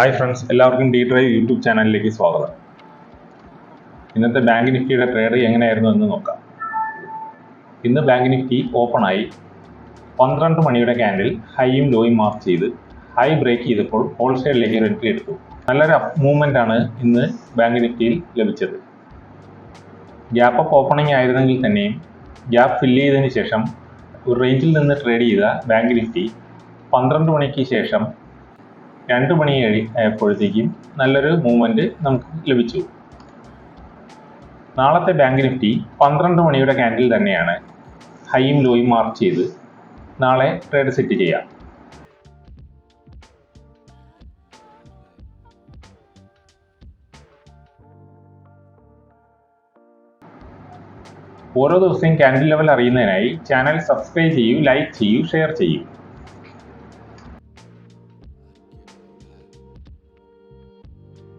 Hi friends, എല്ലാവർക്കും D drive YouTube ചാനലിലേക്ക് സ്വാഗതം. ഇന്നത്തെ ബാങ്ക് നിഫ്റ്റിയുടെ ട്രേഡ് എങ്ങനെയായിരുന്നു എന്ന് നോക്കാം. ഇന്ന് ബാങ്ക് നിഫ്റ്റി ഓപ്പണായി 12 മണിയുടെ ക്യാൻഡിൽ ഹൈയും ലോയും മാർക്ക് ചെയ്ത് ഹൈ ബ്രേക്ക് ചെയ്തപ്പോൾ ഹോൾസെയിലേക്ക് ഒരു എൻട്രി എടുത്തു. നല്ലൊരു അപ്പ് മൂവ്മെൻ്റ് ആണ് ഇന്ന് ബാങ്ക് നിഫ്റ്റിയിൽ ലഭിച്ചത്. ഗ്യാപ്പ് അപ്പ് ഓപ്പണിംഗ് ആയിരുന്നെങ്കിൽ തന്നെയും ഗ്യാപ്പ് ഫില്ല് ചെയ്തതിന് ശേഷം ഒരു റേഞ്ചിൽ നിന്ന് ട്രേഡ് ചെയ്ത ബാങ്ക് നിഫ്റ്റി 12 മണിക്ക് ശേഷം 2 മണി ആയപ്പോഴത്തേക്കും നല്ലൊരു മൂവ്മെൻറ്റ് നമുക്ക് ലഭിച്ചു. നാളത്തെ ബാങ്ക് നിഫ്റ്റി 12 മണിയുടെ ക്യാൻഡിൽ തന്നെയാണ് ഹൈയും ലോയും മാർക്ക് ചെയ്ത് നാളെ ട്രേഡ് സെറ്റ് ചെയ്യാം. ഓരോ ദിവസവും ക്യാൻഡിൽ ലെവൽ അറിയുന്നതിനായി ചാനൽ സബ്സ്ക്രൈബ് ചെയ്യൂ, ലൈക്ക് ചെയ്യൂ, ഷെയർ ചെയ്യൂ.